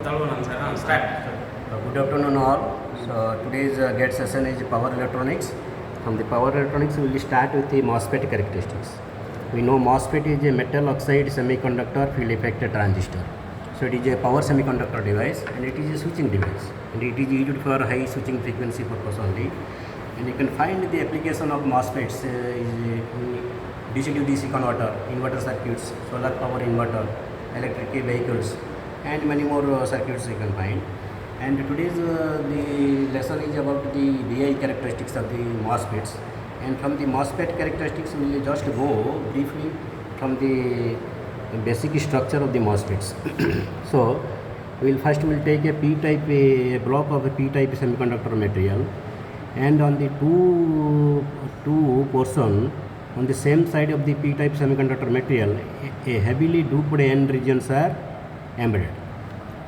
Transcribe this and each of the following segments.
Start. Good afternoon all. So today's GET session is power electronics. From the power electronics we will start with the MOSFET characteristics. We know MOSFET is a metal oxide semiconductor field effect transistor. So it is a power semiconductor device and it is a switching device and it is used for high switching frequency purpose only. And you can find the application of MOSFETs is DC to DC converter, inverter circuits, solar power inverter, electric vehicles, and many more circuits you can find. And today's the lesson is about the VI characteristics of the MOSFETs. And from the MOSFET characteristics we will just go briefly from the basic structure of the MOSFETs. So we will first take a p-type, a block of a p-type semiconductor material, and on the two portion on the same side of the p-type semiconductor material a heavily doped N regions are embedded,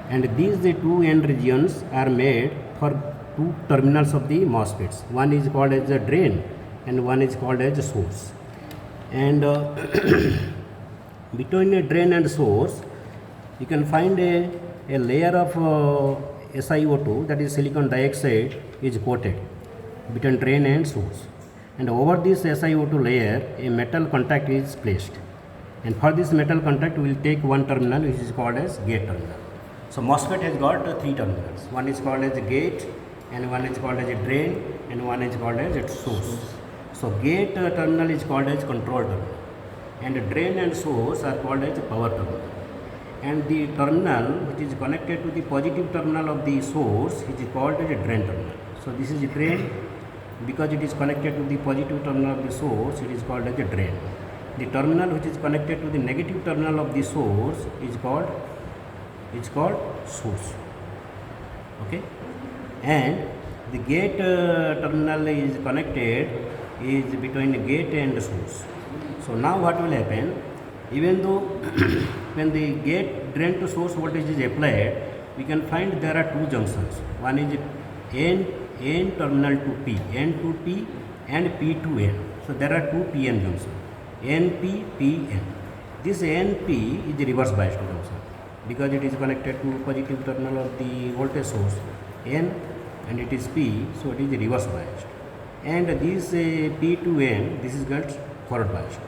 and these the two N regions are made for two terminals of the MOSFETs. One is called as a drain and one is called as a source. And between a drain and source you can find a layer of SiO2, that is silicon dioxide, is coated between drain and source, and over this SiO2 layer a metal contact is placed, and for this metal contact we will take one terminal which is called as gate terminal. So MOSFET has got three terminals. One is called as a gate, and one is called as a drain, and one is called as a source. So gate terminal is called as control terminal, and drain and source are called as power terminal. And the terminal which is connected to the positive terminal of the source is called as a drain terminal. So this is a drain because it is connected to the positive terminal of the source, it is called as a drain. The terminal which is connected to the negative terminal of the source is called source. Okay, and the gate terminal is connected is between the gate and the source. So now what will happen, even though when the gate drain to source voltage is applied, we can find there are two junctions. One is N terminal to P, N to P and P to N. So there are two PN junctions, NP, PN. This NP is the reverse biased junction because it is connected to positive terminal of the voltage source N, and it is P, so it is the reverse biased. And this P to N, this is called forward biased.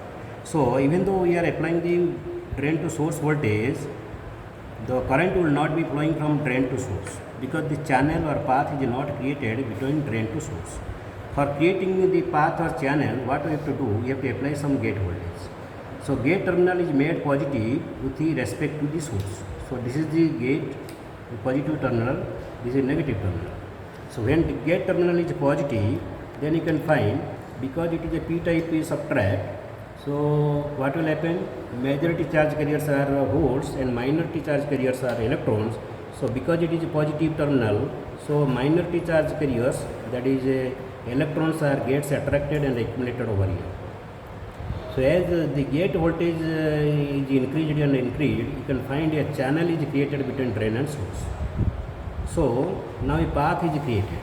So even though we are applying the drain to source voltage, the current will not be flowing from drain to source because the channel or path is not created between drain to source. For creating the path or channel, what we have to do, we have to apply some gate voltage. So gate terminal is made positive with respect to the source. So this is the gate, the positive terminal, this is negative terminal. So when the gate terminal is positive, then you can find, because it is a p-type subtract, so what will happen, majority charge carriers are holes and minority charge carriers are electrons. So because it is a positive terminal, so minority charge carriers, that is electrons, are gets attracted and accumulated over here. So as the gate voltage is increased and increased, you can find a channel is created between drain and source. So now a path is created.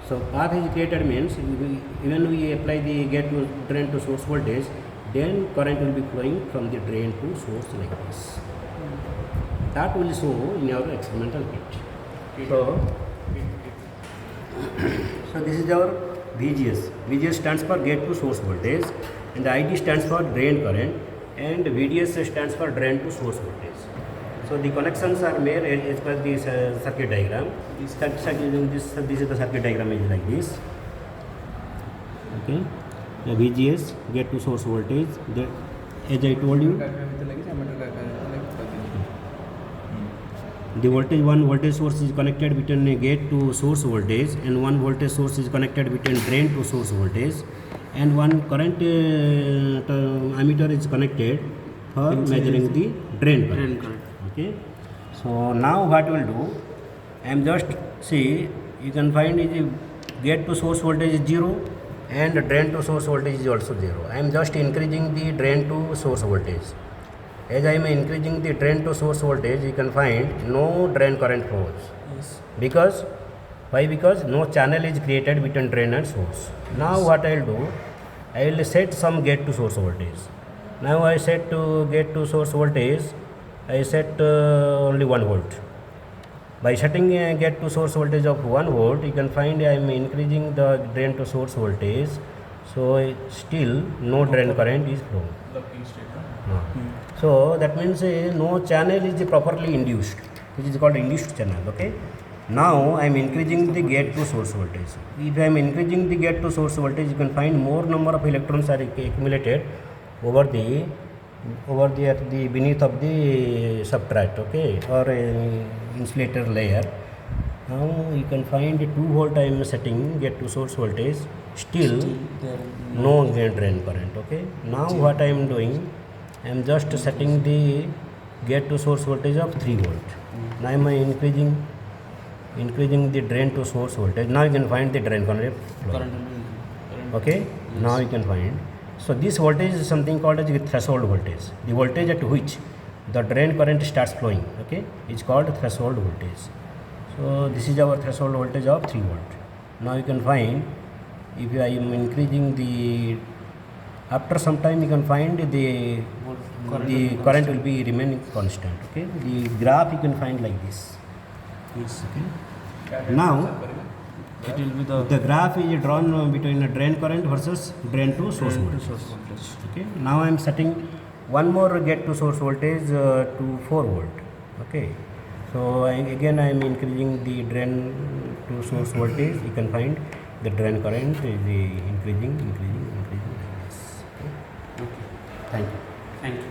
So path is created means when we apply the gate to drain to source voltage, then current will be flowing from the drain to source like this. That will show in our experimental kit. So this is our VGS. VGS stands for gate to source voltage, and ID stands for drain current, and VDS stands for drain to source voltage. So the connections are made as per the circuit diagram. This is the circuit diagram is like this. Okay, the VGS, gate to source voltage. As I told you, the voltage, one voltage source is connected between a gate to source voltage, and one voltage source is connected between drain to source voltage, and one current ammeter is connected for measuring the drain current. Okay, so now what we will do, I am just see, you can find is gate to source voltage is 0 and drain to source voltage is also 0. I am just increasing the drain to source voltage. As I am increasing the drain to source voltage, you can find no drain current flows. Yes. Because why? Because no channel is created between drain and source. Now what I will do, I will set some gate to source voltage. Now I set to gate to source voltage, I set only 1 volt. By setting a gate to source voltage of 1 volt, you can find I am increasing the drain to source voltage, so still no drain current is flowing. So that means no channel is properly induced, which is called induced channel. Okay. Now I am increasing the gate to source voltage. If I am increasing the gate to source voltage, you can find more number of electrons are accumulated over the at the beneath of the substrate, okay, or insulator layer. Now you can find 2 volt I am setting gate to source voltage, still no drain current. Okay. Now what I am doing, I am just setting the gate to source voltage of 3 volt. Now I am increasing the drain to source voltage. Now you can find the drain current flow. Okay. Yes. Now you can find. So this voltage is something called as the threshold voltage. The voltage at which the drain current starts flowing, okay, is called threshold voltage. So this is our threshold voltage of 3 volt. Now you can find, if I am increasing the, after some time you can find the current will be remaining constant. Okay, the graph you can find like this. Yes. Okay. Now it will be the graph is drawn between the drain current versus drain to source voltage. Okay. Now I am setting one more gate to source voltage to 4 volt. Okay. So again I am increasing the drain to source voltage. You can find the drain current is increasing. Okay. Thank you.